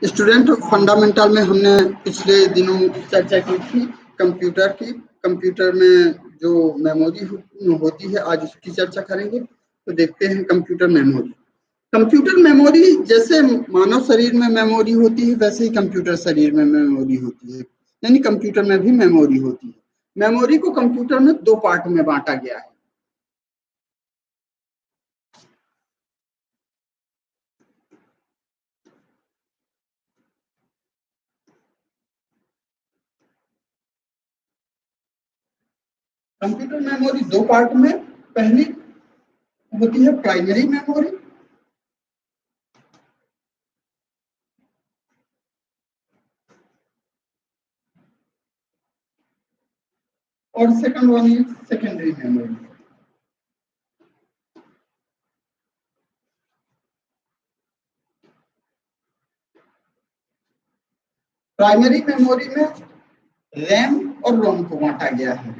Student fundamental में हमने पिछले दिनों चर्चा की थी कंप्यूटर की। कंप्यूटर में जो मेमोरी होती है, आज उसकी चर्चा करेंगे। तो देखते हैं कंप्यूटर मेमोरी। कंप्यूटर मेमोरी जैसे मानव शरीर में मेमोरी होती है, वैसे ही कंप्यूटर शरीर में मेमोरी होती है, यानी कंप्यूटर में भी मेमोरी होती है। मेमोरी को कंप्यूटर में दो पार्ट में बांटा गया है। कंप्यूटर मेमोरी दो पार्ट में, पहली होती है प्राइमरी मेमोरी और second one is secondary memory. Primary memory में रैम और रोम को बांटा गया है।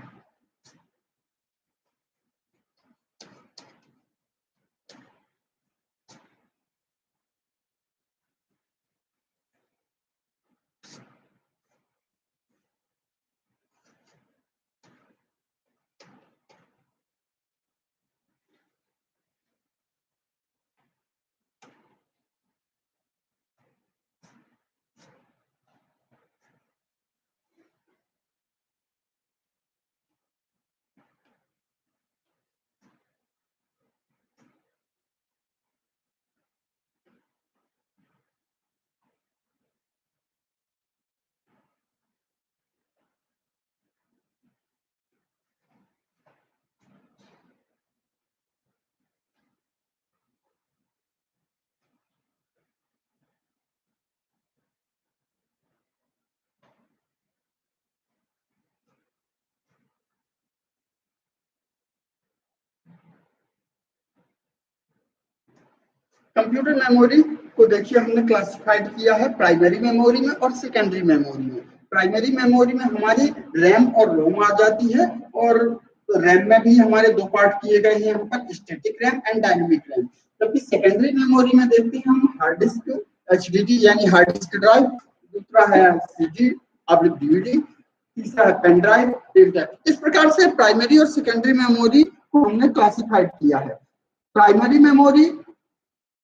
कंप्यूटर मेमोरी को देखिए हमने क्लासिफाइड किया है प्राइमरी मेमोरी में और सेकेंडरी मेमोरी में। प्राइमरी मेमोरी में हमारी रैम और रोम आ जाती है, और रैम में भी हमारे दो पार्ट किए गए हैं यहाँ पर, static RAM and dynamic RAM. जबकि सेकेंडरी मेमोरी में देखते हैं हम हार्ड डिस्क, एचडीडी यानी हार्ड डिस्क ड्राइव, दूसरा है सीडी अब डीवीडी, तीसरा है पेन ड्राइव, इस प्रकार से प्राइमरी और सेकेंडरी मेमोरी को हमने क्लासिफाइड किया है। प्राइमरी मेमोरी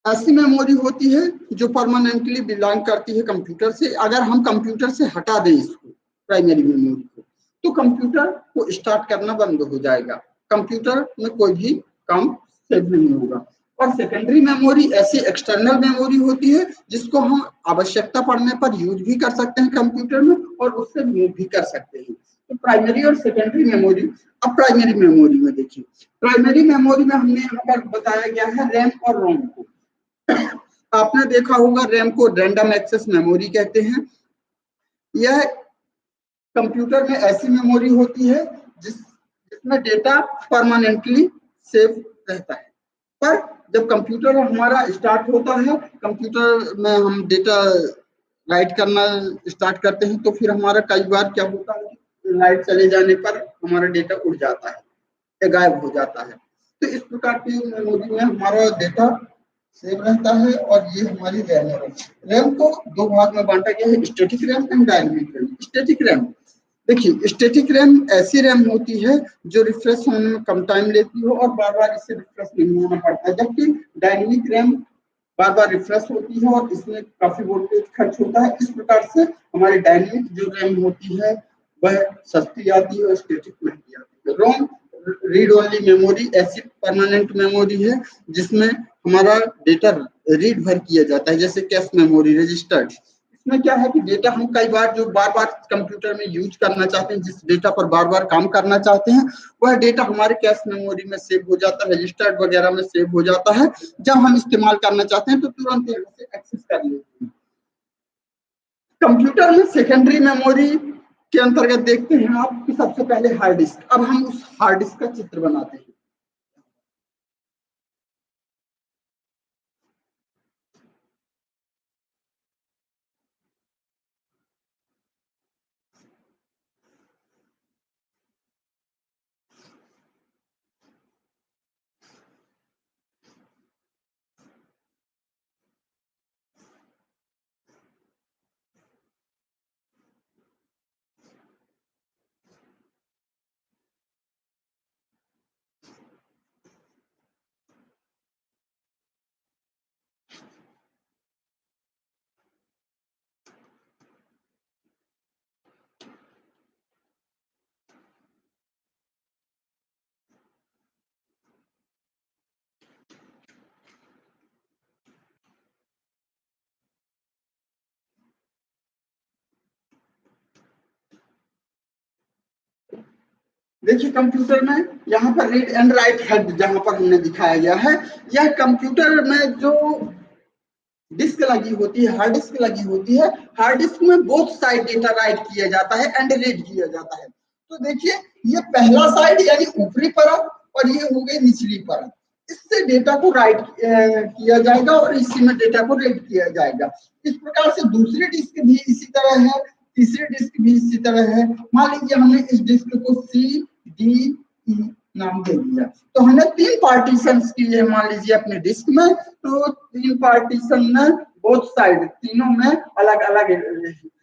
ऐसी मेमोरी होती है जो परमानेंटली बिलोंग करती है कंप्यूटर से। अगर हम कंप्यूटर से हटा दें इसको, प्राइमरी मेमोरी को, तो कंप्यूटर को स्टार्ट करना बंद हो जाएगा, कंप्यूटर में कोई भी काम सेव नहीं होगा। और सेकेंडरी मेमोरी ऐसी एक्सटर्नल मेमोरी होती है जिसको हम आवश्यकता पड़ने पर यूज भी कर सकते हैं कंप्यूटर में, और उससे मूव भी कर सकते हैं। तो प्राइमरी और सेकेंडरी मेमोरी। अब प्राइमरी मेमोरी में देखिए, प्राइमरी मेमोरी में हमने यहाँ पर बताया गया है रैम और रोम को। आपने देखा होगा रैम को रैंडम एक्सेस मेमोरी कहते हैं। यह कंप्यूटर में ऐसी मेमोरी होती है जिसमें डेटा परमानेंटली सेव रहता है। पर जब कंप्यूटर हमारा स्टार्ट होता है, कंप्यूटर में हम डेटा राइट करना स्टार्ट करते हैं, तो फिर हमारा कई बार क्या होता है, लाइट चले जाने पर हमारा डेटा उड़ जाता है या गायब हो जाता है। तो इस प्रकार की मेमोरी में हमारा डेटा सेव रहता है, और ये हमारी रैम है। रैम को दो भाग में बांटा गया है, static RAM and dynamic RAM. Static RAM देखिए, स्टैटिक रैम ऐसी रैम होती है जो रिफ्रेश होने में कम टाइम लेती हो और बार बार इससे रिफ्रेश नहीं होना पड़ता है। जबकि डायनेमिक रैम बार बार रिफ्रेश होती है और इसमें काफी वोल्टेज खर्च होता है। इस प्रकार से हमारी डायनेमिक जो रैम होती है वह सस्ती आती है और स्टैटिक महंगी आती है। रोम रीड ओनली मेमोरी ऐसी परमानेंट मेमोरी है जिसमें हमारा डेटा रीड भर किया जाता है, जैसे कैश मेमोरी रजिस्टर्ड। इसमें क्या है कि डेटा हम कई बार जो बार बार कंप्यूटर में यूज करना चाहते हैं, जिस डेटा पर बार बार काम करना चाहते हैं, वह डेटा हमारे कैश मेमोरी में सेव हो जाता है, रजिस्टर्ड वगैरह में सेव हो जाता है। जब हम इस्तेमाल करना चाहते हैं तो तुरंत यहाँ से एक्सेस कर लेते हैं। कंप्यूटर में सेकेंडरी मेमोरी के अंतर्गत देखते हैं आप कि सबसे पहले हार्ड डिस्क। अब हम उस हार्ड डिस्क का चित्र बनाते हैं। देखिए कंप्यूटर में यहाँ पर रीड एंड राइट हेड जहां पर हमने दिखाया गया है, यह कंप्यूटर में जो डिस्क लगी होती है, हार्ड डिस्क लगी होती है, हार्ड डिस्क में बोथ साइड डेटा राइट किया जाता है एंड रीड किया जाता है। तो देखिए ये पहला साइड यानी ऊपरी परत और ये हो गई निचली परत, इससे डेटा को राइट किया जाएगा और इसी में डेटा को रीड किया जाएगा। इस प्रकार से दूसरी डिस्क भी इसी तरह है, तीसरी डिस्क भी इसी तरह है। मान लीजिए हमने इस डिस्क को सी डी ई नाम दे दिया, तो हमने 3 पार्टीशन किए मान लीजिए अपने डिस्क में, तो 3 पार्टीशन में बोथ साइड तीनों में अलग अलग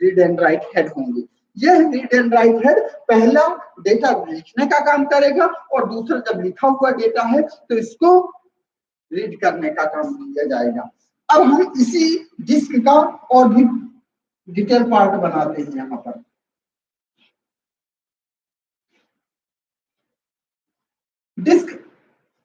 रीड एंड राइट हेड होंगे। यह रीड एंड राइट हेड पहला डेटा लिखने का काम करेगा और दूसरा जब लिखा हुआ डेटा है तो इसको रीड करने का काम किया जाएगा। अब हम इसी डिस्क का और भी डिटेल पार्ट बनाते हैं। यहाँ पर डिस्क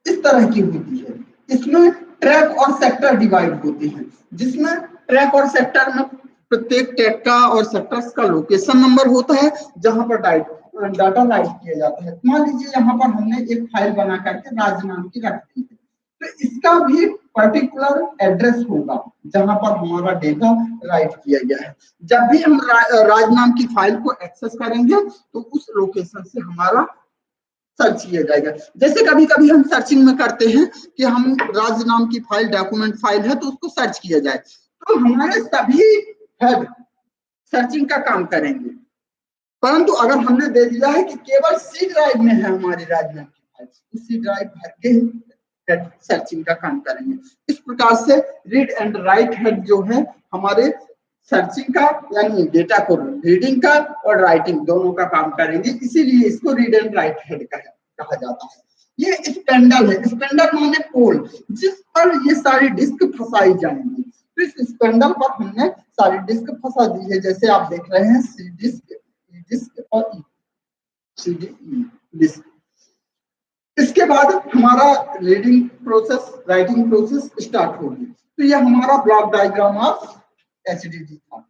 इस तरह की होती है, इसमें ट्रैक और सेक्टर डिवाइड होते हैं, जिसमें ट्रैक और सेक्टर में प्रत्येक ट्रैक का और सेक्टर्स का लोकेशन नंबर होता है जहां पर डाटा राइट किया जाता है। मान लीजिए यहाँ पर हमने एक फाइल बना करके राज नाम की रख दी है, तो इसका भी पर्टिकुलर एड्रेस होगा जहां पर हमारा डेटा राइट किया गया है। जब भी हम राज नाम की फाइल को एक्सेस करेंगे तो उस लोकेशन से हमारा सर्च किया जाएगा। जैसे कभी कभी हम सर्चिंग में करते हैं कि हम राज नाम की फाइल डॉक्यूमेंट फाइल है तो उसको सर्च किया जाए, तो हमारे सभी हेड सर्चिंग का काम करेंगे। परंतु अगर हमने दे दिया है कि केवल सी ड्राइव में है हमारी राज नाम की फाइल, उसी ड्राइव भर के हेड सर्चिंग का काम करेंगे। इस प्रकार से रीड एंड राइट हेड जो है हमारे सर्चिंग का यानी डेटा को रीडिंग का और राइटिंग दोनों का काम करेंगे, इसीलिए इसको रीड एंड राइट हेड कहा जाता है। ये स्पेंडल है, स्पेंडल माने पोल, जिस पर ये सारी डिस्क फंसाई जाएंगी। तो इस स्पेंडल पर हमने सारी डिस्क फंसा दी है, जैसे आप देख रहे हैं सी डिस्क, ई डिस्क और सी डी ई डिस्क। इसके बाद हमारा reading process writing process start होगी। तो ये हमारा ब्लॉक डायग्राम ऑफ एचडीडी था।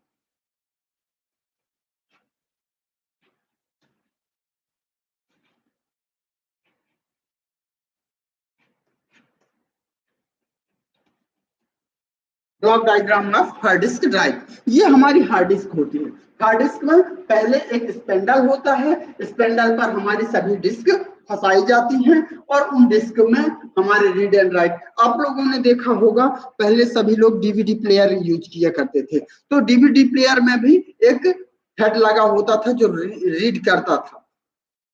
Block diagram of hard disk drive, ये हमारी हार्ड डिस्क होती है। हार्ड डिस्क में पहले एक स्पेंडल होता है, स्पेंडल पर हमारी सभी डिस्क फंसाई जाती हैं और उन डिस्क में हमारे रीड एंड राइट। आप लोगों ने देखा होगा पहले सभी लोग डीवीडी प्लेयर यूज किया करते थे, तो डीवीडी प्लेयर में भी एक हेड लगा होता था जो रीड करता था।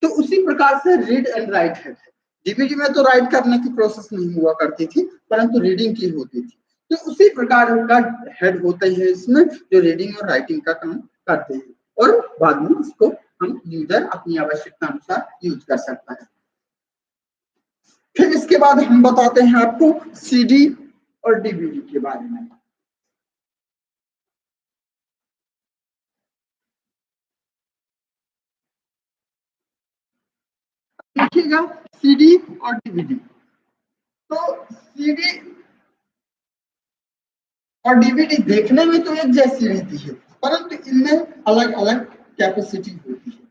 तो उसी प्रकार से रीड एंड राइट हेड है। डीवीडी में तो राइट करने की प्रोसेस नहीं हुआ करती थी, परंतु रीडिंग की होती थी। तो उसी प्रकार का हेड होता है इसमें जो रीडिंग और राइटिंग का काम करते हैं, और बाद में इसको हम यूजर अपनी आवश्यकता अनुसार यूज कर सकता है। फिर इसके बाद हम बताते हैं आपको सीडी और डीवीडी के बारे में। देखिएगा सीडी और डीवीडी, तो सीडी और डीवीडी देखने में तो एक जैसी रहती है, परंतु इनमें अलग अलग कैपेसिटी होती है।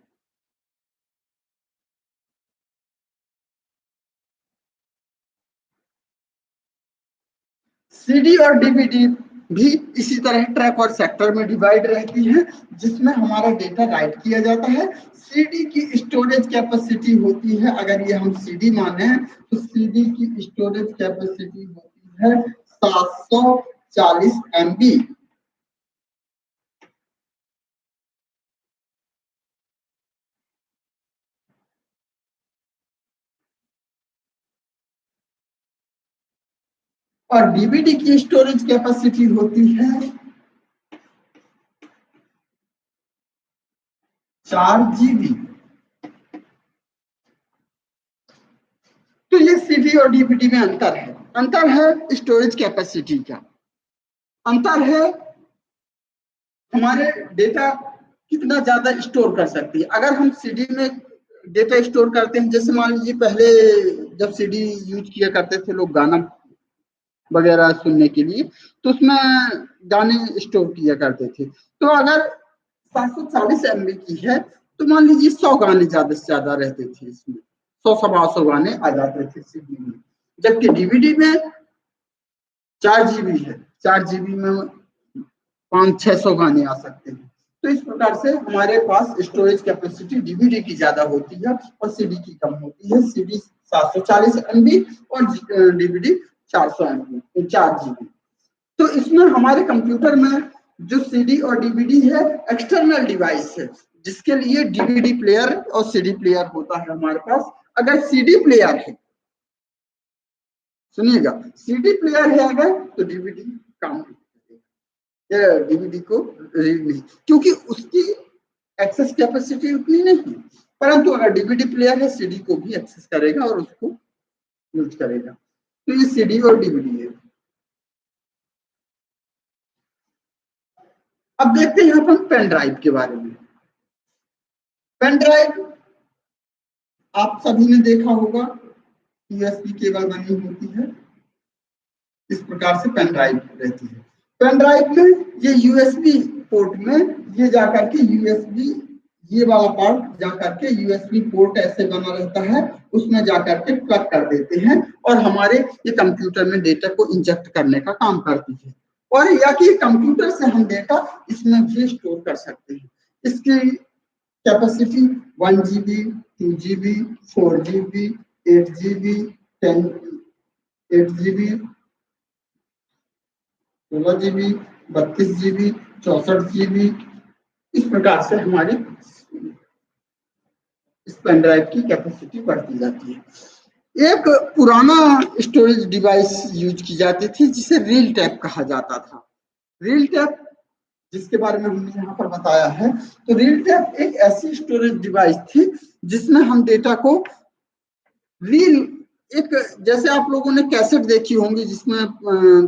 सीडी और डीवीडी भी इसी तरह ट्रैक और सेक्टर में डिवाइड रहती है, जिसमें हमारा डेटा राइट किया जाता है। सीडी की स्टोरेज कैपेसिटी होती है, अगर ये हम सीडी माने तो सीडी की स्टोरेज कैपेसिटी होती है 740 MB। और डीवीडी की स्टोरेज कैपेसिटी होती है 4 GB। तो ये सीडी और डीवीडी में अंतर है स्टोरेज कैपेसिटी का, अंतर है हमारे डेटा कितना ज्यादा स्टोर कर सकती है। अगर हम सीडी में डेटा स्टोर करते हैं, जैसे मान लीजिए पहले जब सीडी यूज किया करते थे लोग गाना वगैरह सुनने के लिए, तो उसमें गाने स्टोर किया करते थे। तो अगर 740 MB की है तो मान लीजिए 100 गाने ज्यादा से ज्यादा रहते थे इसमें, 100-125 गाने आ जाते थे सीडी में, जबकि डीवीडी में 4 जीबी है, 4 जीबी में 500-600 गाने आ सकते हैं। तो इस प्रकार से हमारे पास स्टोरेज कैपेसिटी डीवीडी की ज्यादा होती है और सीडी की कम होती है। सीडी 740 MB और डीवीडी 400 MB, 4 जीबी। तो इसमें हमारे कंप्यूटर में जो सीडी और डीवीडी है एक्सटर्नल डिवाइस है, जिसके लिए डीवीडी प्लेयर और सीडी प्लेयर होता है हमारे पास। अगर सीडी प्लेयर है, सुनिएगा, सीडी प्लेयर है अगर, तो डीवीडी काम करेगा, डीवीडी को रीड नहीं, क्योंकि उसकी एक्सेस कैपेसिटी उतनी नहीं है। परंतु अगर डीवीडी प्लेयर है, सीडी को भी एक्सेस करेगा और उसको यूज करेगा। तो ये सीडी और डीवीडी है। अब देखते हैं यहाँ पर पेन ड्राइव के बारे में। पेन ड्राइव आप सभी ने देखा होगा, यूएसबी केबल बनी होती है, इस प्रकार से पेन ड्राइव रहती है। पेन ड्राइव में ये यूएसबी पोर्ट में ये जाकर के यूएसबी, ये वाला पार्ट जाकर के यूएसबी पोर्ट ऐसे बना रहता है, उसमें जाकर के प्लग कर देते हैं और हमारे ये कंप्यूटर में डेटा को इंजेक्ट करने का काम करती है। और या कि कंप्यूटर से हम डेटा इसमें भी स्टोर कर सकते हैं। इसकी capacity 1 GB, 2 GB, 4 GB, 8 GB, 8 GB, 16 GB, 32 GB, 64 GB, इस प्रकार से हमारी इस पेन ड्राइव की कैपेसिटी बढ़ती जाती है। एक पुराना स्टोरेज डिवाइस यूज की जाती थी जिसे रील टैप कहा जाता था। रील टैप जिसके बारे में हमने यहाँ पर बताया है, तो रील टैप एक ऐसी स्टोरेज डिवाइस थी जिसमें हम डेटा को रील, एक जैसे आप लोगों ने कैसेट देखी होंगी जिसमें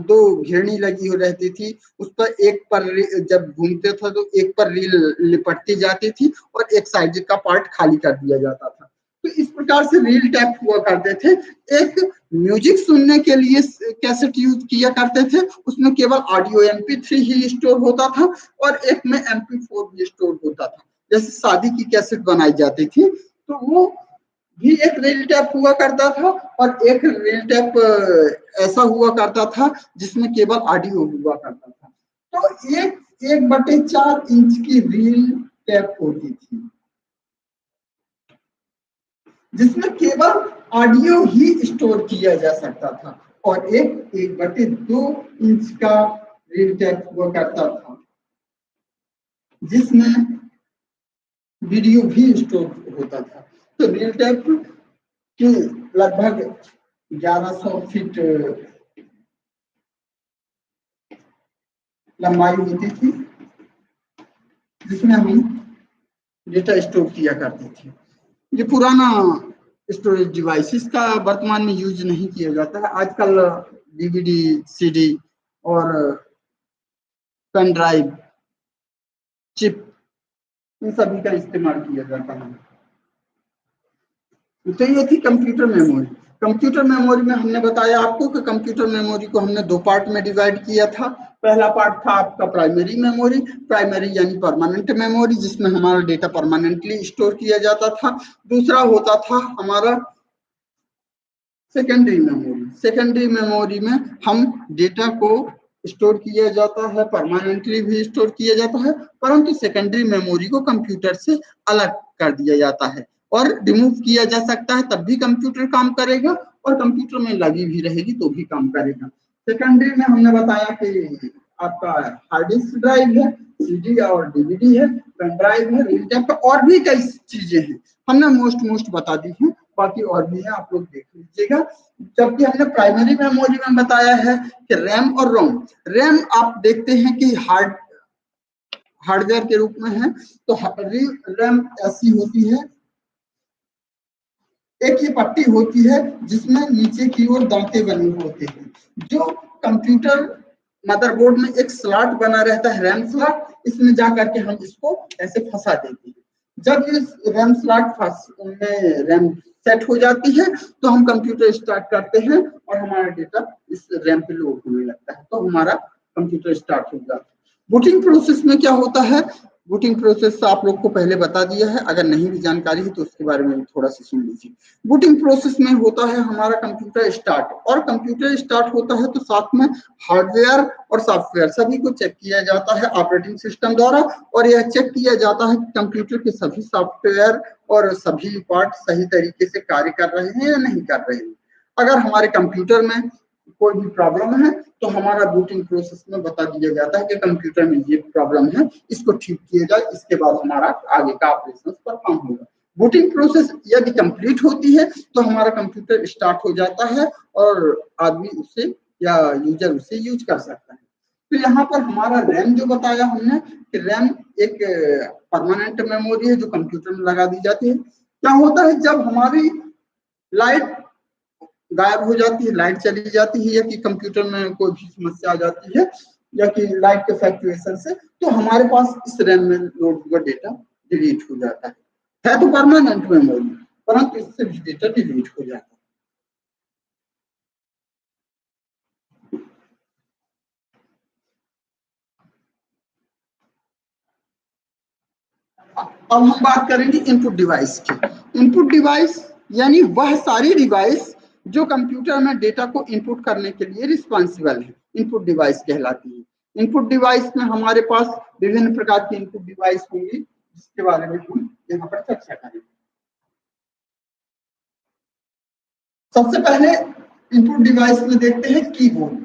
2 घेरनी लगी हो रहती थी, उस पर एक पर जब घूमते था तो एक पर रील लिपटती जाती थी और एक साइड का पार्ट खाली कर दिया जाता था। तो इस प्रकार से रील टैप हुआ करते थे। एक म्यूजिक सुनने के लिए कैसेट यूज किया करते थे, उसमें केवल ऑडियो MP3 ही स्टोर होता था और एक में MP4 भी स्टोर होता था। जैसे शादी की कैसेट बनाई जाती थी तो वो भी एक रील टैप हुआ करता था और एक रील टैप ऐसा हुआ करता था जिसमें केवल ऑडियो हुआ करता था। तो एक 1/4 इंच की रील टैप होती थी जिसमें केवल ऑडियो ही स्टोर किया जा सकता था और एक 1/2 इंच का रील टैप हुआ करता था जिसमें वीडियो भी स्टोर होता था। तो रील टैप की लगभग 1100 फीट लंबाई होती थी जिसमें हम डेटा स्टोर किया करते थे। ये पुराना स्टोरेज डिवाइस, इसका वर्तमान में यूज नहीं किया जाता है। आजकल डीवीडी, सीडी और पेन ड्राइव, चिप, इन सभी का इस्तेमाल किया जाता है। तो ये थी कंप्यूटर मेमोरी। कंप्यूटर मेमोरी में हमने बताया आपको कि कंप्यूटर मेमोरी को हमने 2 पार्ट में डिवाइड किया था। पहला पार्ट था आपका प्राइमरी मेमोरी, प्राइमरी यानी परमानेंट मेमोरी, जिसमें हमारा डेटा परमानेंटली स्टोर किया जाता था। दूसरा होता था हमारा सेकेंडरी मेमोरी। सेकेंडरी मेमोरी में हम डेटा को स्टोर किया जाता है, परमानेंटली भी स्टोर किया जाता है, परंतु सेकेंडरी मेमोरी को कंप्यूटर से अलग कर दिया जाता है और रिमूव किया जा सकता है, तब भी कंप्यूटर काम करेगा और कंप्यूटर में लगी भी रहेगी तो भी काम करेगा। सेकेंडरी में हमने बताया कि आपका हार्ड डिस्क ड्राइव है, सीडी और डीवीडी है, पेन ड्राइव है, रील टैप, और भी कई चीजें हैं हमने मोस्ट बता दी हैं, बाकी और भी है, आप लोग देख लीजिएगा। जबकि हमने प्राइमरी मेमोरी में बताया है कि रैम और रोम। रैम आप देखते हैं कि हार्डवेयर के रूप में है, तो रैम ऐसी होती है, एक ये पट्टी होती है जिसमें नीचे की ओर दांते बने होते हैं। जो कंप्यूटर मदरबोर्ड में एक स्लॉट बना रहता है, रैम स्लॉट, इसमें जाकर के हम इसको ऐसे फंसा देते हैं। जब ये रैम स्लॉट में रैम सेट हो जाती है तो हम कंप्यूटर स्टार्ट करते हैं और हमारा डेटा इस रैम पे लोड होने लगता है, तो हमारा कंप्यूटर स्टार्ट हो जाता है। बूटिंग प्रोसेस में क्या होता है, बूटिंग प्रोसेस आप लोग को पहले बता दिया है, अगर नहीं भी जानकारी है तो उसके बारे में थोड़ा सा सुन लीजिए। बूटिंग प्रोसेस में होता है हमारा कंप्यूटर स्टार्ट, और कंप्यूटर स्टार्ट होता है तो साथ में हार्डवेयर और सॉफ्टवेयर सभी को चेक किया जाता है ऑपरेटिंग सिस्टम द्वारा, और यह चेक किया जाता है कि कंप्यूटर के सभी सॉफ्टवेयर और सभी पार्ट सही तरीके से कार्य कर रहे हैं या नहीं कर रहे हैं। अगर हमारे कंप्यूटर में कोई भी प्रॉब्लम है तो हमारा बूटिंग प्रोसेस में बता दिया जाता है कि कंप्यूटर में ये प्रॉब्लम है, इसको ठीक किया जाए, इसके बाद हमारा आगे का ऑपरेशन परफॉर्म होगा। बूटिंग प्रोसेस यदि कंप्लीट होती है तो हमारा कंप्यूटर स्टार्ट हो जाता है और आदमी उसे या यूजर उसे यूज कर सकता है। तो यहाँ पर हमारा रैम जो बताया हमने कि रैम एक परमानेंट मेमोरी है जो कंप्यूटर में लगा दी जाती है। क्या होता है जब हमारी लाइट गायब हो जाती है, लाइट चली जाती है, या कि कंप्यूटर में कोई भी समस्या आ जाती है या कि लाइट के फ्लक्चुएशन से, तो हमारे पास इस रैम में लोड हुआ डेटा डिलीट हो जाता है तो परमानेंट मेमोरी, परंतु इससे भी डेटा डिलीट हो जाता है। अब हम बात करेंगे इनपुट डिवाइस की। इनपुट डिवाइस यानी वह सारी डिवाइस जो कंप्यूटर में डेटा को इनपुट करने के लिए रिस्पॉन्सिबल है, इनपुट डिवाइस कहलाती है। इनपुट डिवाइस में हमारे पास विभिन्न प्रकार की इनपुट डिवाइस होंगी जिसके बारे में हम यहाँ पर चर्चा करेंगे। सबसे पहले इनपुट डिवाइस में देखते हैं कीबोर्ड।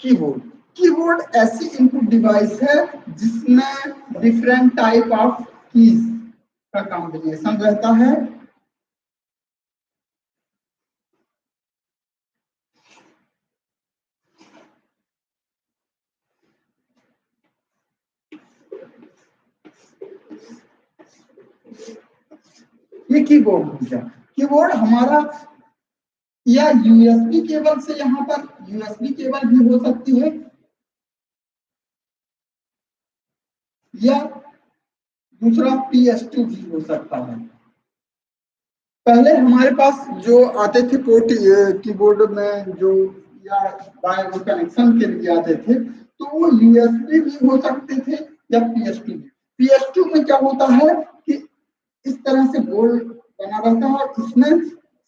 कीबोर्ड कीबोर्ड ऐसी इनपुट डिवाइस है जिसमें डिफरेंट टाइप ऑफ कीज का कॉम्बिनेशन रहता है। ये कीबोर्ड हो गया। कीबोर्ड हमारा या यूएसबी केबल से, यहाँ पर यूएसबी केबल भी हो सकती है या दूसरा PS2 भी हो सकता है। पहले हमारे पास जो आते थे पोर्ट कीबोर्ड में जो या वायर कनेक्शन के लिए आते थे, तो वो यूएसबी भी हो सकते थे या PS2 भी। PS2 में क्या होता है कि इस तरह से गोल बना रहता है और इसमें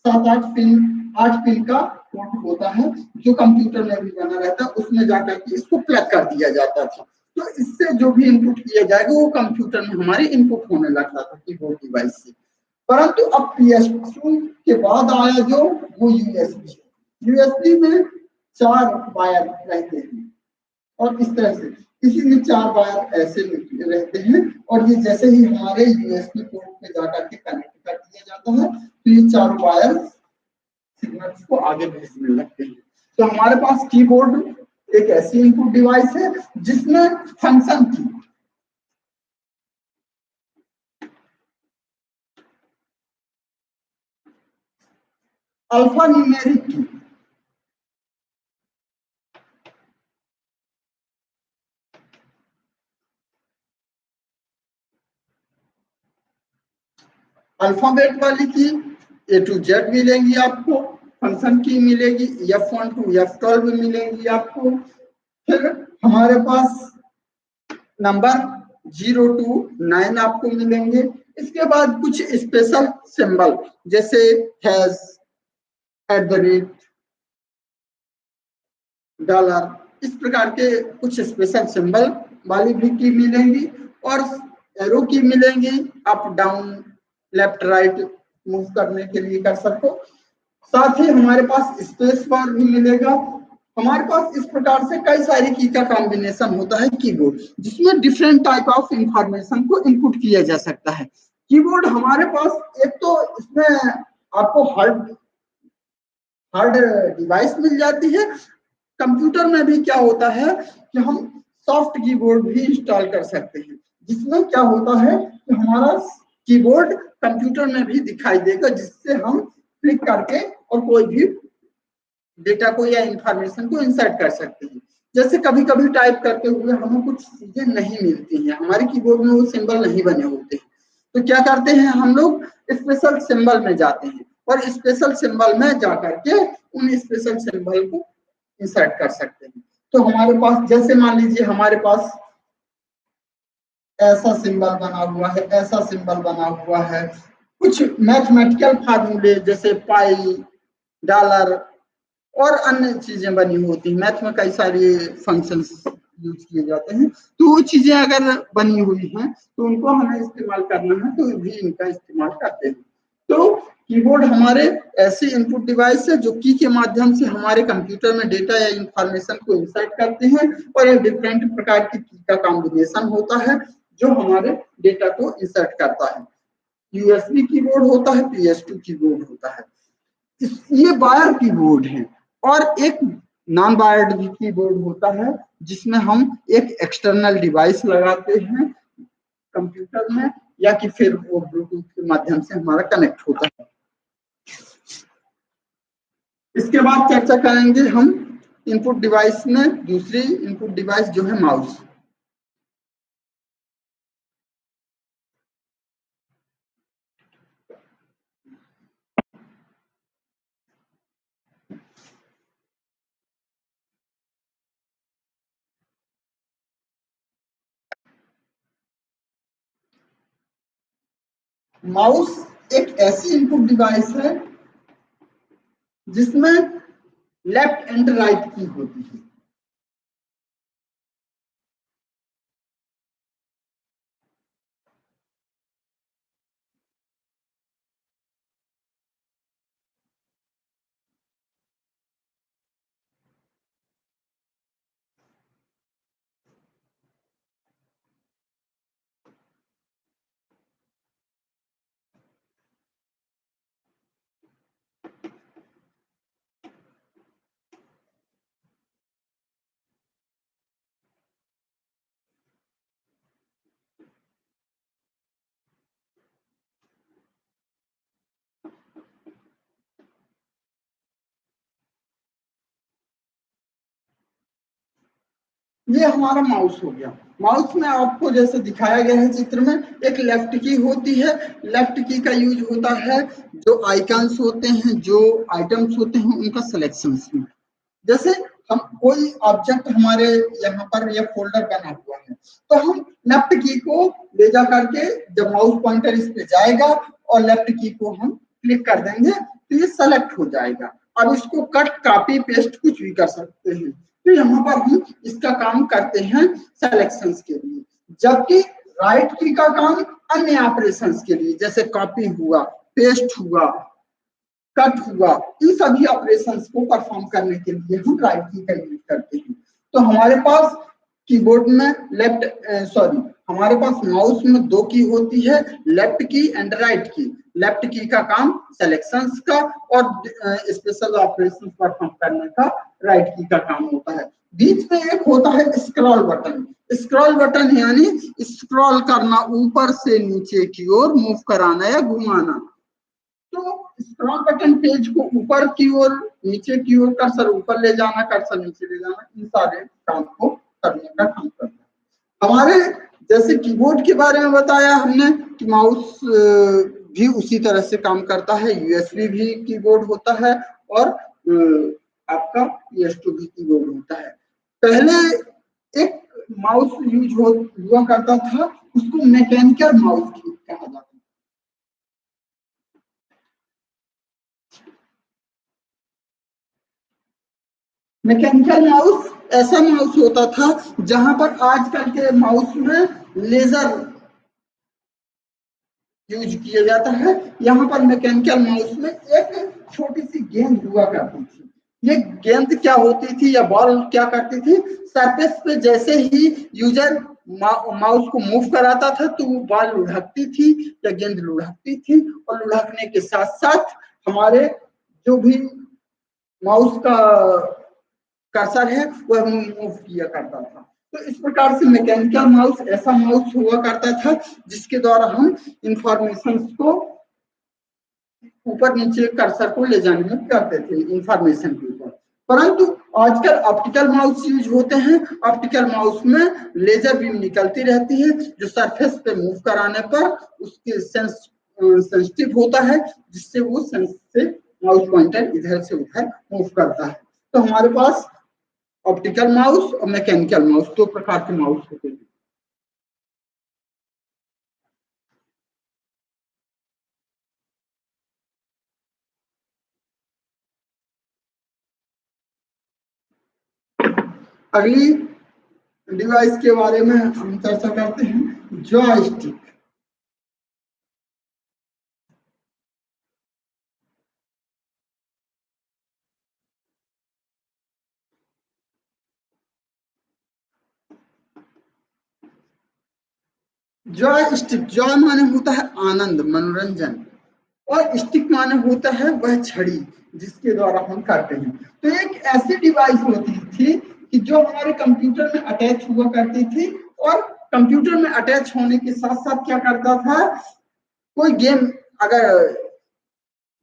8 पिन का पोर्ट होता है जो कंप्यूटर में भी बना रहता है, उसमें जाकर के इसको प्लग कर दिया जाता था। तो इससे जो भी इनपुट किया जाएगा वो कंप्यूटर में हमारे इनपुट होने लगता था कीबोर्ड डिवाइस से। परंतु अब PS2 के बाद आया जो वो यूएसबी। यूएसबी में 4 वायर रहते हैं और इस तरह से इसी में 4 वायर ऐसे रहते हैं, और ये जैसे ही हमारे यूएसबी पोर्ट पे जाकर के कनेक्ट कर दिया जाता है तो ये 4 वायर सिग्नल्स को आगे भेजने लगते हैं। तो हमारे पास कीबोर्ड एक ऐसी इनपुट डिवाइस है जिसमें फंक्शन की अल्फा न्यूमेरिक की अल्फाबेट वाली की A to Z मिलेंगी आपको, फंक्शन की मिलेगी F1 to F12 मिलेंगी आपको। फिर हमारे पास नंबर 0 to 9 आपको मिलेंगे। इसके बाद कुछ स्पेशल सिंबल जैसे हैज, @ डॉलर, इस प्रकार के कुछ स्पेशल सिंबल वाली भी की मिलेंगी, और एरो की मिलेंगी, up down left right move करने के लिए कर सको। साथ ही हमारे पास स्पेस बार भी मिलेगा। हमारे पास इस प्रकार से कई सारी की का कॉम्बिनेशन होता है कीबोर्ड, जिसमें डिफरेंट टाइप ऑफ इंफॉर्मेशन को इनपुट किया जा सकता है। कीबोर्ड हमारे पास एक तो इसमें आपको हार्ड डिवाइस मिल जाती है। कंप्यूटर में भी क्या होता है कि हम सॉफ्ट कीबोर्ड भी इंस्टॉल कर सकते हैं, जिसमें क्या होता है कि हमारा कीबोर्ड कंप्यूटर में भी दिखाई देगा, जिससे हम क्लिक करके और कोई भी डेटा को या इंफॉर्मेशन को इंसर्ट कर सकते हैं। जैसे कभी कभी टाइप करते हुए हमें कुछ चीजें नहीं मिलती हैं, हमारे कीबोर्ड में वो सिंबल नहीं बने होते हैं, तो क्या करते हैं हम लोग स्पेशल सिंबल में जाते हैं और स्पेशल सिंबल में जाकर के उन स्पेशल सिंबल को इंसर्ट कर सकते हैं। तो हमारे पास जैसे मान लीजिए हमारे पास ऐसा सिंबल बना हुआ है, ऐसा सिंबल बना हुआ है, कुछ मैथमेटिकल फार्मूले जैसे पाई, डॉलर और अन्य चीजें बनी होती हैं। मैथ में कई सारे फंक्शंस यूज किए जाते हैं, तो वो चीजें अगर बनी हुई हैं तो उनको हमें इस्तेमाल करना है तो भी इनका इस्तेमाल करते हैं। तो कीबोर्ड हमारे ऐसे इनपुट डिवाइस है जो की के माध्यम से हमारे कंप्यूटर में डेटा या इंफॉर्मेशन को इंसर्ट करते हैं, और ये डिफरेंट प्रकार की का कॉम्बिनेशन होता है जो हमारे डेटा को इंसर्ट करता है। यूएसबी कीबोर्ड होता है, PS2 कीबोर्ड होता है। ये वायर कीबोर्ड है, और एक नॉन वायर्ड भी कीबोर्ड होता है जिसमें हम एक एक्सटर्नल डिवाइस लगाते हैं कंप्यूटर में, या कि फिर वो ब्लूटूथ के माध्यम से हमारा कनेक्ट होता है। इसके बाद चर्चा करेंगे हम इनपुट डिवाइस में दूसरी इनपुट डिवाइस जो है माउस। माउस एक ऐसी इनपुट डिवाइस है जिसमें लेफ्ट एंड राइट की होती है। ये हमारा माउस हो गया। माउस में आपको जैसे दिखाया गया है चित्र में, एक लेफ्ट की होती है। लेफ्ट की का यूज होता है जो आइकन्स होते हैं, जो आइटम्स होते हैं उनका सिलेक्शन में। जैसे हम कोई ऑब्जेक्ट हमारे यहाँ पर ये फोल्डर बना हुआ है, तो हम लेफ्ट की को ले जा करके जब माउस पॉइंटर इस पे जाएगा और लेफ्ट की को हम क्लिक कर देंगे तो ये सेलेक्ट हो जाएगा। अब इसको कट, कॉपी, पेस्ट कुछ भी कर सकते हैं। तो यहाँ पर हम इसका काम करते हैं सिलेक्शंस के लिए, जबकि राइट की का काम अन्य ऑपरेशंस के लिए, जैसे कॉपी हुआ, पेस्ट हुआ, कट हुआ, इन सभी ऑपरेशंस को परफॉर्म करने के लिए हम राइट की का यूज करते हैं। तो हमारे पास कीबोर्ड में हमारे पास माउस में दो की होती है, लेफ्ट की एंड राइट की। लेफ्ट की का काम सिलेक्शंस का और स्पेशल ऑपरेशन परफॉर्म करने का राइट की का काम होता है। बीच में एक होता है स्क्रॉल बटन। स्क्रॉल बटन यानी स्क्रॉल करना, ऊपर से नीचे की ओर मूव कराना या घुमाना। तो स्क्रॉल बटन पेज को ऊपर की ओर, नीचे की ओर, कर्सर ऊपर ले जाना, कर्सर नीचे ले जाना, इन सारे काम को करने का काम करता है। हमारे जैसे कीबोर्ड के बारे में बताया हमने कि माउस भी उसी तरह से काम करता है। यूएसबी भी कीबोर्ड होता है और आपका PS2 भी कीबोर्ड होता है। पहले एक माउस यूज हुआ करता था, उसको मैकेनिकल माउस कहा जाता था। मैकेनिकल माउस ऐसा माउस होता था जहां पर आजकल के माउस में लेजर यूज किया जाता है। यहाँ पर मैकेनिकल माउस में एक छोटी सी गेंद हुआ करती थी। ये गेंद क्या होती थी या बॉल क्या करती थी, सरफेस पे जैसे ही यूजर माउस को मूव कराता था तो वो बॉल लुढ़कती थी या गेंद लुढ़कती थी, और लुढ़कने के साथ साथ हमारे जो भी माउस का कर्सर है वह मूव किया करता था। तो इस प्रकार से मैकेनिकल माउस ऐसा माउस हुआ करता था जिसके द्वारा हम इंफॉर्मेशन को ऊपर नीचे कर्सर को ले जाने में करते थे इंफॉर्मेशन के ऊपर। परंतु आजकल ऑप्टिकल माउस यूज होते हैं। ऑप्टिकल माउस में लेजर बीम निकलती रहती है जो सरफेस पे मूव कराने पर उसके सेंसिटिव होता है, जिससे वो सेंस से माउस पॉइंटर इधर से उधर मूव करता है। तो हमारे पास ऑप्टिकल माउस और मैकेनिकल माउस दो प्रकार के माउस होते हैं। अगली डिवाइस के बारे में हम चर्चा करते हैं, जॉयस्टिक। जॉय स्टिक, जॉय माने होता है आनंद, मनोरंजन, और स्टिक माने होता है वह छड़ी जिसके द्वारा हम करते हैं। तो एक ऐसी डिवाइस होती थी कि जो हमारे कंप्यूटर में अटैच हुआ करती थी, और कंप्यूटर में अटैच होने के साथ साथ क्या करता था, कोई गेम, अगर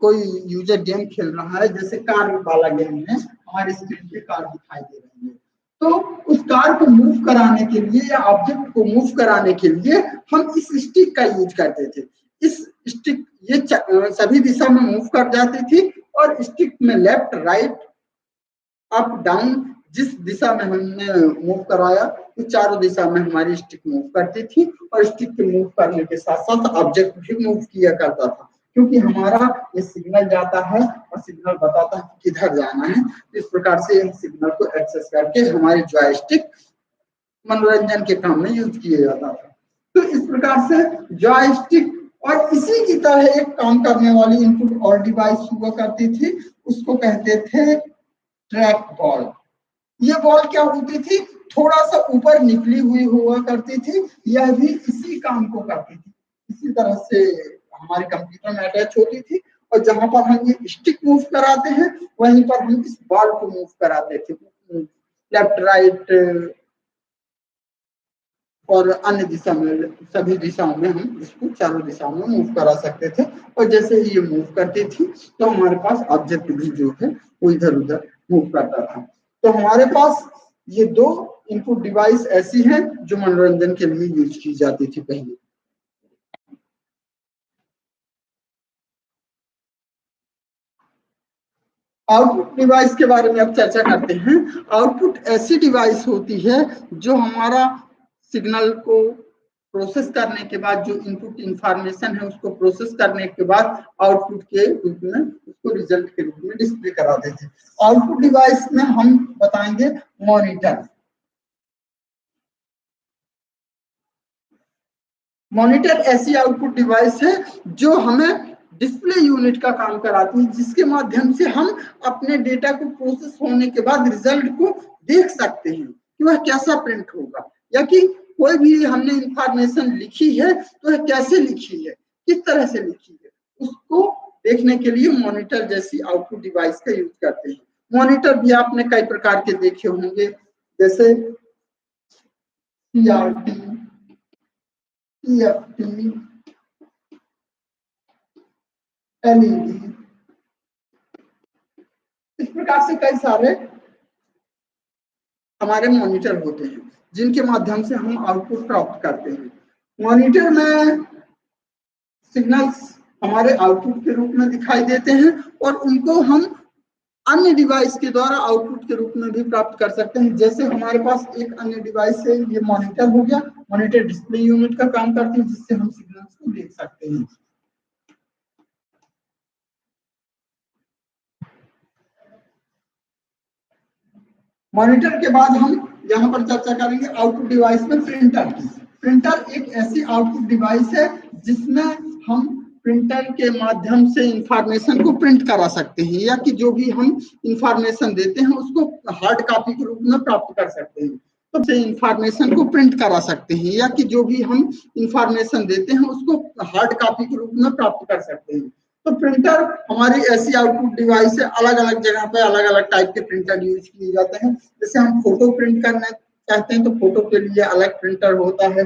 कोई यूजर गेम खेल रहा है, जैसे कार वाला गेम है, हमारे स्क्रीन पे कार दिखाई दे रही है, तो उस कार को मूव कराने के लिए या ऑब्जेक्ट को मूव कराने के लिए हम इस स्टिक का यूज करते थे। इस स्टिक ये सभी दिशा में मूव कर जाती थी, और स्टिक में लेफ्ट राइट अप डाउन जिस दिशा में हमने मूव कराया, तो चारों दिशा में हमारी स्टिक मूव करती थी, और स्टिक के मूव करने के साथ साथ ऑब्जेक्ट भी मूव किया करता था, क्योंकि हमारा ये सिग्नल जाता है और सिग्नल बताता है किधर जाना है। इस प्रकार से सिग्नल को एक्सेस करके हमारे जॉयस्टिक मनोरंजन के काम में यूज किया जाता था। तो इस प्रकार से जॉयस्टिक, और इसी की तरह एक काम करने वाली इनपुट और डिवाइस हुआ करती थी, उसको कहते थे ट्रैक बॉल। ये बॉल क्या होती थी, थोड़ा सा ऊपर निकली हुई हुआ करती थी, यह भी इसी काम को करती थी। इसी तरह से हमारे कंप्यूटर में अटैच होती थी, और जहां पर हम ये स्टिक मूव कराते हैं, वहीं पर हम इस बॉल को मूव कराते थे, लेफ्ट राइट और अन्य दिशा में, सभी दिशाओं में हम इसको चारों दिशाओं में मूव करा सकते थे। और जैसे ही ये मूव करती थी, तो हमारे पास ऑब्जेक्ट भी जो है वो इधर उधर मूव करता था। तो हमारे पास ये दो इनपुट डिवाइस ऐसी हैं जो मनोरंजन के लिए यूज की जाती थी पहले। आउटपुट डिवाइस के बारे में अब चर्चा करते हैं। आउटपुट ऐसी डिवाइस होती है जो हमारा सिग्नल को प्रोसेस करने के बाद, जो इनपुट इंफॉर्मेशन है उसको प्रोसेस करने के बाद आउटपुट के रूप में, उसको रिजल्ट के रूप में डिस्प्ले करा देते हैं। आउटपुट डिवाइस में हम बताएंगे मॉनिटर। मॉनिटर ऐसी आउटपुट डिवाइस है जो हमें डिस्प्ले यूनिट का काम कराती है, जिसके माध्यम से हम अपने डेटा को प्रोसेस होने के बाद रिजल्ट को देख सकते हैं कि वह कैसा प्रिंट होगा, या कि कोई भी हमने इंफॉर्मेशन लिखी है तो वह कैसे लिखी है, किस तरह से लिखी है, उसको देखने के लिए मॉनिटर जैसी आउटपुट डिवाइस का यूज करते हैं। मॉनिटर भी आपने कई प्रकार के देखे होंगे, जैसे CRT, EFT, LED, इस प्रकार से कई सारे हमारे मॉनिटर होते हैं जिनके माध्यम से हम आउटपुट प्राप्त करते हैं। मॉनिटर में सिग्नल्स हमारे आउटपुट के रूप में दिखाई देते हैं, और उनको हम अन्य डिवाइस के द्वारा आउटपुट के रूप में भी प्राप्त कर सकते हैं। जैसे हमारे पास एक अन्य डिवाइस है, ये मॉनिटर हो गया। मॉनिटर डिस्प्ले यूनिट का काम करती है, जिससे हम सिग्नल्स को देख सकते हैं। मॉनिटर के बाद हम यहाँ पर चर्चा करेंगे आउटपुट डिवाइस में प्रिंटर की। प्रिंटर एक ऐसी आउटपुट डिवाइस है जिसमें हम प्रिंटर के माध्यम से इंफॉर्मेशन को प्रिंट करा सकते हैं, या कि जो भी हम इंफॉर्मेशन देते हैं उसको हार्ड कॉपी के रूप में प्राप्त कर सकते हैं। तो से इंफॉर्मेशन को प्रिंट करा सकते हैं, या कि जो भी हम इंफॉर्मेशन देते हैं उसको हार्ड कॉपी के रूप में प्राप्त कर सकते हैं। तो प्रिंटर हमारी ऐसी आउटपुट डिवाइस है, अलग अलग जगह पे अलग अलग टाइप के प्रिंटर यूज किए जाते हैं। जैसे हम फोटो प्रिंट करना चाहते हैं तो फोटो के लिए अलग प्रिंटर होता है,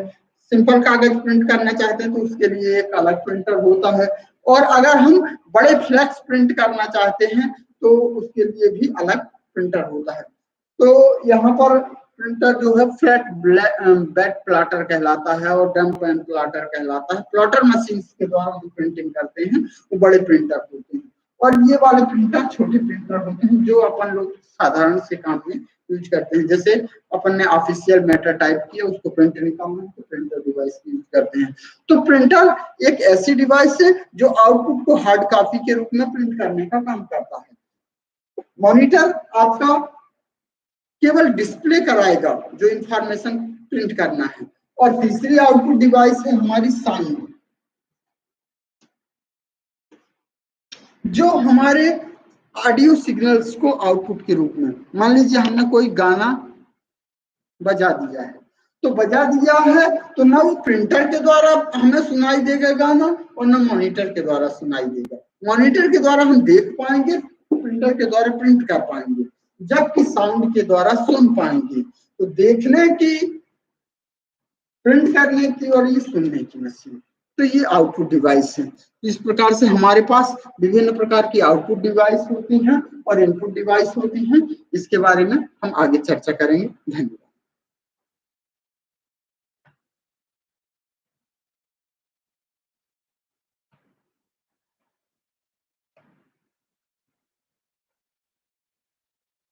सिंपल कागज प्रिंट करना चाहते हैं तो उसके लिए एक अलग प्रिंटर होता है, और अगर हम बड़े फ्लैक्स प्रिंट करना चाहते हैं तो उसके लिए भी अलग प्रिंटर होता है। तो यहाँ पर प्रिंटर जो है फ्लैट बेड प्लॉटर कहलाता है और डंप एंड प्लॉटर कहलाता है। प्लॉटर मशीन के द्वारा हम प्रिंटिंग करते हैं वो बड़े प्रिंटर होते हैं, और ये वाले प्रिंटर छोटे प्रिंटर होते हैं जो अपन लोग साधारण से काम में यूज करते हैं। जैसे अपन ने ऑफिशियल मैटर टाइप किया, उसको प्रिंट निकालना है तो प्रिंटर डिवाइस यूज करते हैं। तो प्रिंटर एक ऐसी डिवाइस है जो आउटपुट को हार्ड कॉपी के रूप में प्रिंट करने का काम करता है। मॉनिटर आपका केवल डिस्प्ले कराएगा जो इंफॉर्मेशन प्रिंट करना है। और तीसरी आउटपुट डिवाइस है हमारी साउंड, जो हमारे ऑडियो सिग्नल्स को आउटपुट के रूप में, मान लीजिए हमने कोई गाना बजा दिया है, तो बजा दिया है तो ना वो प्रिंटर के द्वारा हमें सुनाई देगा गाना और ना मॉनिटर के द्वारा सुनाई देगा। मॉनिटर के द्वारा हम देख पाएंगे, प्रिंटर के द्वारा प्रिंट कर पाएंगे, जबकि साउंड के द्वारा सुन पाएंगे। तो देखने की, प्रिंट करने की और ये सुनने की मशीन, तो ये आउटपुट डिवाइस है। इस प्रकार से हमारे पास विभिन्न प्रकार की आउटपुट डिवाइस होती हैं और इनपुट डिवाइस होती हैं। इसके बारे में हम आगे चर्चा करेंगे। धन्यवाद।